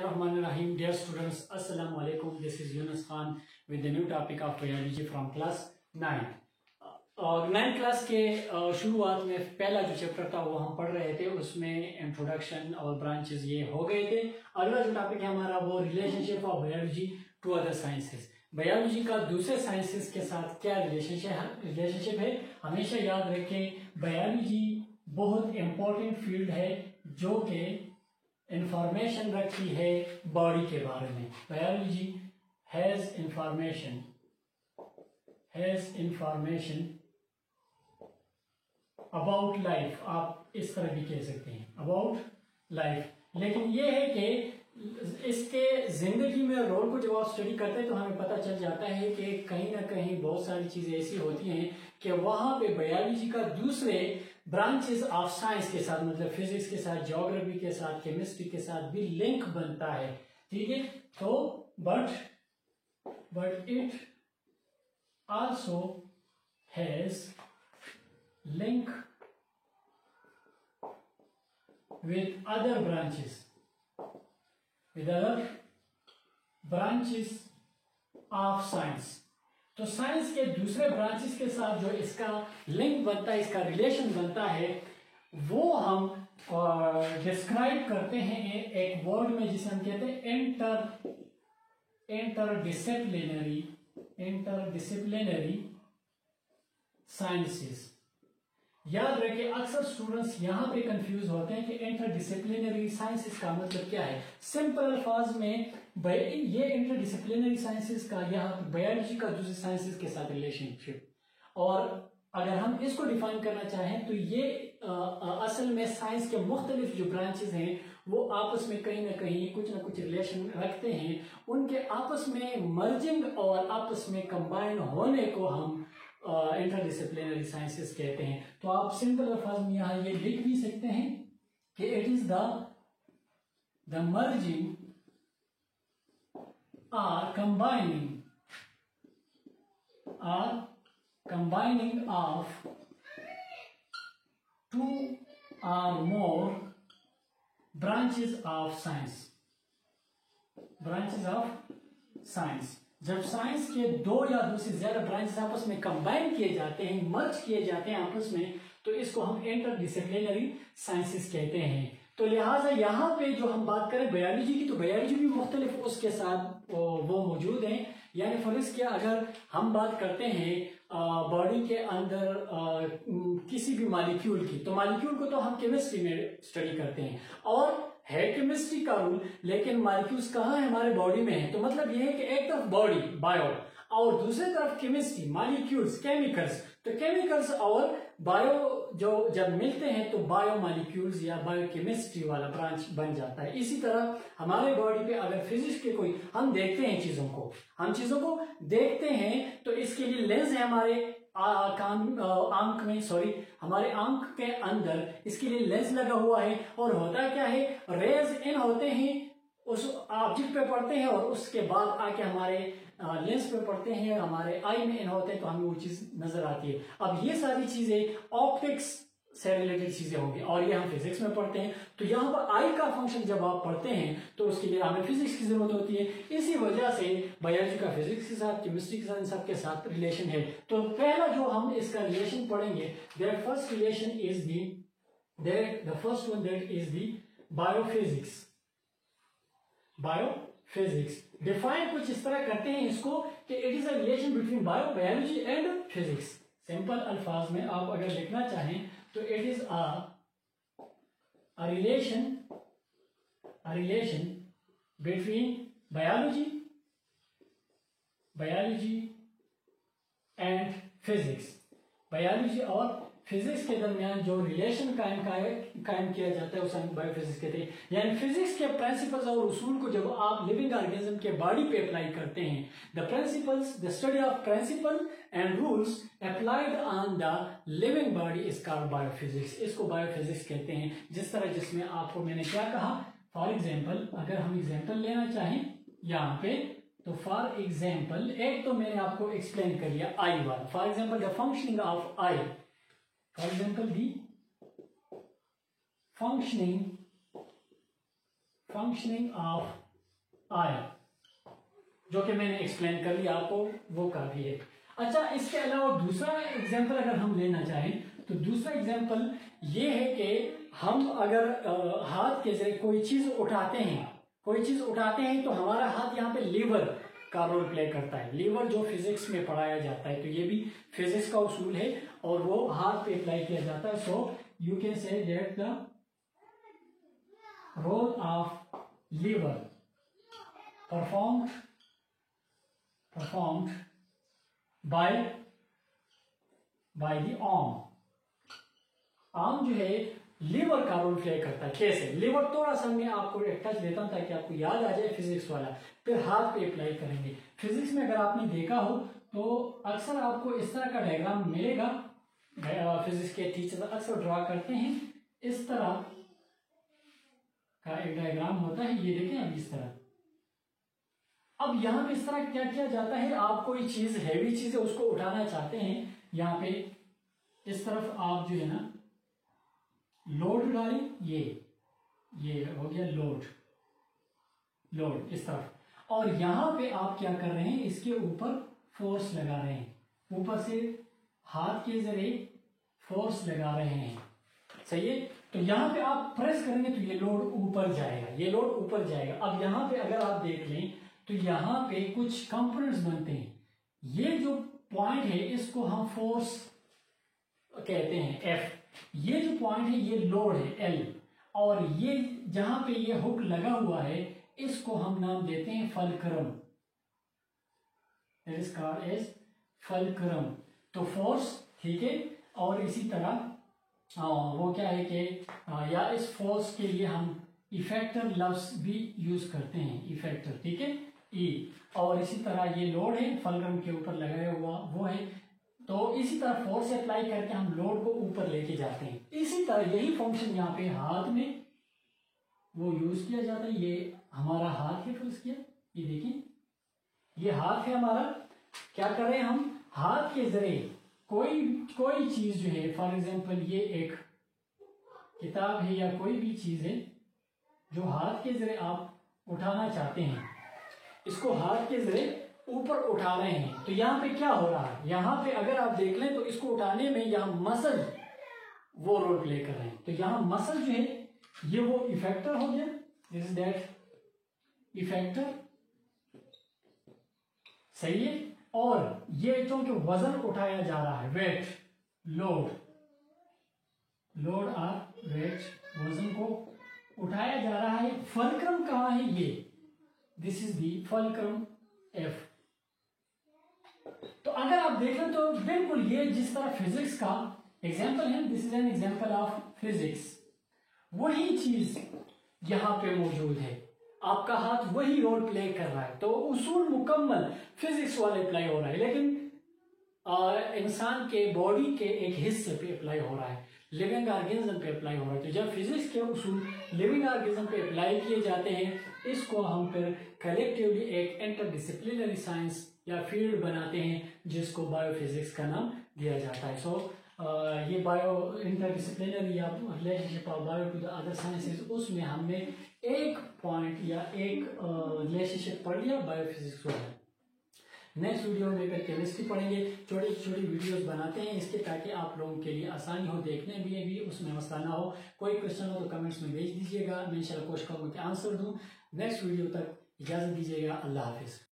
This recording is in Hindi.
Rahim, dear students, Assalamu alaikum. This is Yunus Khan with the new topic of biology from class 9. और 9 क्लास के शुरुआत में पहला जो चैप्टर था वो हम पढ़ रहे थे, उसमें इंट्रोडक्शन और ब्रांचेस ये हो गए थे। अगला जो टॉपिक है हमारा वो relationship of biology to other sciences. Biology का दूसरे साइंसेस के साथ क्या रिलेशनशिप है। हमेशा याद रखें बायोलॉजी बहुत इम्पोर्टेंट फील्ड है जो कि इंफॉर्मेशन रखती है बॉडी के बारे में। Biology has information about life, आप इस तरह भी कह सकते हैं अबाउट लाइफ। लेकिन यह है कि इसके जिंदगी में रोल को जब आप स्टडी करते हैं तो हमें पता चल जाता है कि कहीं ना कहीं बहुत सारी चीजें ऐसी होती हैं कि वहां पे बायोलॉजी का दूसरे ब्रांचेस ऑफ साइंस के साथ, मतलब फिजिक्स के साथ, ज्योग्राफी के साथ, केमिस्ट्री के साथ भी लिंक बनता है। ठीक है, तो but it also has link with other branches of science। तो साइंस के दूसरे ब्रांचेस के साथ जो इसका लिंक बनता है, इसका रिलेशन बनता है, वो हम डिस्क्राइब करते हैं एक वर्ड में जिसे हम कहते हैं इंटरडिसिप्लिनरी साइंसेस। याद रखिए, अक्सर स्टूडेंट्स यहां पे कंफ्यूज होते हैं कि इंटरडिसिप्लिनरी साइंसेस का मतलब क्या है। सिंपल अल्फाज में ये इंटरडिसिप्लिनरी साइंसेस का यहाँ बायोलॉजी का दूसरे साइंसेस के साथ रिलेशनशिप, और अगर हम इसको डिफाइन करना चाहें तो ये असल में साइंस के मुख्तलिफ जो ब्रांचेस हैं वो आपस में कहीं ना कहीं कुछ ना कुछ रिलेशन रखते हैं। उनके आपस में मर्जिंग और आपस में कंबाइन होने को हम इंटरडिसिप्लिनरी साइंसेस कहते हैं। तो आप सिंपल अल्फाज में यहां ये लिख भी सकते हैं कि it is the merging or combining of two or more branches of science. जब साइंस के दो या दो से ज्यादा ब्रांचेस आपस में कंबाइन किए जाते हैं, मर्ज किए जाते हैं आपस में, तो इसको हम इंटरडिसिप्लिनरी साइंसेस कहते हैं। तो लिहाजा यहाँ पे जो हम बात करें बायोलॉजी की, तो बायोलॉजी भी मुख्तलिफ उसके साथ वो मौजूद हैं। यानी फर्ज क्या, अगर हम बात करते हैं बॉडी के अंदर किसी भी मॉलिक्यूल की, तो मॉलिक्यूल को तो हम केमिस्ट्री में स्टडी करते हैं और है केमिस्ट्री का रूल, लेकिन मॉलिक्यूल्स कहाँ है, हमारे बॉडी में है। तो मतलब यह है कि एक तरफ बॉडी बायो और दूसरी तरफ केमिस्ट्री मॉलिक्यूल्स केमिकल्स। तो केमिकल्स और बायो जो जब मिलते हैं तो बायो मॉलिक्यूल्स या बायो केमिस्ट्री वाला ब्रांच बन जाता है। इसी तरह हमारे बॉडी पे अगर फिजिक्स के कोई हम देखते हैं हम चीजों को देखते हैं तो इसके लिए लेंस है हमारे हमारे आंख के अंदर, इसके लिए लेंस लगा हुआ है। और होता क्या है, रेज इन होते हैं उस ऑब्जेक्ट पे पड़ते हैं और उसके बाद आके हमारे लेंस पे पड़ते हैं, हमारे आई में इन होते हैं, तो हमें वो चीज नजर आती है। अब ये सारी चीजें ऑप्टिक्स से रिलेटेड चीजें होंगी और ये हम फिजिक्स में पढ़ते हैं। तो यहाँ पर आई का फंक्शन जब आप पढ़ते हैं तो उसके लिए हमें फिजिक्स की जरूरत होती है। इसी वजह से बायोलॉजी का फिजिक्स के साथ, केमिस्ट्री के साथ, इन सब के साथ रिलेशन है। तो पहला जो हम इसका रिलेशन पढ़ेंगे, the first one that is the biophysics. Define कुछ इस तरह करते हैं इसको कि it is a relation between biology and physics. Simple अल्फाज में आप अगर लिखना चाहें तो it is a relation between biology and physics. Biology और फिजिक्स के दरमियान जो रिलेशन कायम किया जाता है उसे हम बायोफिजिक्स कहते हैं। यानी फिजिक्स के प्रिंसिपल्स और उसूल को जब आप लिविंग ऑर्गेनिज्म के बॉडी पे अप्लाई करते हैं, the study of principle and rules applied on the living body is called biophysics. इसको बायोफिजिक्स कहते हैं। जिसमें आपको मैंने क्या कहा, फॉर एग्जाम्पल अगर हम एग्जाम्पल लेना चाहें यहाँ पे, तो फॉर एग्जाम्पल एक तो मैंने आपको एक्सप्लेन कर लिया आई वाला। For example the functioning of I, for example the functioning of आया, जो कि मैंने एक्सप्लेन कर लिया आपको, वो काफी है। अच्छा, इसके अलावा दूसरा एग्जाम्पल अगर हम लेना चाहें तो दूसरा एग्जाम्पल ये है कि हम अगर हाथ के जरिए कोई चीज उठाते हैं तो हमारा हाथ यहाँ पे लीवर का रोल प्ले करता है। लीवर जो फिजिक्स में पढ़ाया जाता है, तो ये भी फिजिक्स का उसूल है और वो हाथ पे अप्लाई किया जाता है। So you can say that the role of lever performed by the arm जो है लीवर का रोल प्ले करता है। कैसे? लीवर थोड़ा सा मैं आपको एक टच देता हूं ताकि आपको याद आ जाए फिजिक्स वाला, फिर हाथ पे अप्लाई करेंगे। फिजिक्स में अगर आपने देखा हो तो अक्सर आपको इस तरह का डायग्राम मिलेगा। फिजिक्स के टीचर अक्सर ड्रॉ करते हैं, इस तरह का एक डायग्राम होता है, ये देखें अब इस तरह। अब यहाँ पे इस तरह क्या किया जाता है, आप कोई चीज हैवी चीज है उसको उठाना चाहते हैं, यहाँ पे इस तरफ आप जो है ना लोड डालें, ये हो गया लोड इस तरफ, और यहां पे आप क्या कर रहे हैं, इसके ऊपर फोर्स लगा रहे हैं, ऊपर से हाथ के जरिए फोर्स लगा रहे हैं। सही है? तो यहां पे आप प्रेस करेंगे तो ये लोड ऊपर जाएगा, अब यहां पे अगर आप देख लें तो यहां पे कुछ कंपोनेंट्स बनते हैं। ये जो पॉइंट है इसको हम फोर्स कहते हैं F, ये जो पॉइंट है ये लोड है L, और ये जहां पे ये हुक लगा हुआ है इसको हम नाम देते हैं fulcrum, is called as fulcrum. तो फोर्स, ठीक है, और इसी तरह वो क्या है कि या इस फोर्स के लिए हम इफेक्टर लफ्ज भी यूज करते हैं, इफेक्टर, ठीक है, E, और इसी तरह ये लोड है फलक्रम के ऊपर लगाया हुआ वो है। तो इसी तरह फोर्स अप्लाई करके हम लोड को ऊपर लेके जाते हैं। इसी तरह यही फंक्शन यहाँ पे हाथ में वो यूज किया जाता है। ये हमारा हाथ है, फर्ज किया, ये देखिए ये हाथ है हमारा। क्या कर रहे हैं हम, हाथ के जरिए कोई चीज जो है, फॉर एग्जांपल ये एक किताब है या कोई भी चीज है जो हाथ के जरिए आप उठाना चाहते हैं, इसको हाथ के जरिए ऊपर उठा रहे हैं। तो यहाँ पे क्या हो रहा है, यहाँ पे अगर आप देख लें तो इसको उठाने में यहाँ मसल वो रोल प्ले कर रहे हैं। तो यहाँ मसल जो है ये वो इफेक्टर हो गया, दिस इज दैट इफेक्टर, सही है। और ये क्योंकि वजन उठाया जा रहा है, वेट, लोड और वेट, वजन को उठाया जा रहा है। फलक्रम कहाँ है, ये this is the fulcrum F। तो अगर आप देखें तो बिल्कुल ये जिस तरह फिजिक्स का एग्जाम्पल है, this is an example of physics, वही चीज यहां पे मौजूद है। आपका हाथ वही रोल प्ले कर रहा है, तो उसूल मुकम्मल फिजिक्स वाले अप्लाई हो रहा है, लेकिन इंसान के बॉडी के एक हिस्से पे अप्लाई हो रहा है, लिविंग ऑर्गेनिज्म पे अप्लाई हो रहा है। तो जब फिजिक्स के उसूल लिविंग ऑर्गेनिज्म पे अप्लाई किए जाते हैं, इसको हम फिर कलेक्टिवली एक इंटरडिसिप्लिनरी साइंस या फील्ड बनाते हैं जिसको बायोफिजिक्स का नाम दिया जाता है। सो ये बायो इंटरडिसिप्लिनरी या relationship of bio to the other sciences, उसमें हमने एक पॉइंट या एक रिलेशनशिप पढ़ लिया बायोफिजिक्स वाला। नेक्स्ट वीडियो में फिर केमिस्ट्री पढ़ेंगे, छोटी छोटी वीडियोस बनाते हैं इसके, ताकि आप लोगों के लिए आसानी हो देखने में भी, उसमें मसला ना हो। कोई क्वेश्चन हो तो कमेंट्स में भेज दीजिएगा, मैं इंशाल्लाह कोशिश करूँगा कि आंसर दूँ। नेक्स्ट वीडियो तक इजाज़त दीजिएगा, अल्लाह हाफिज़।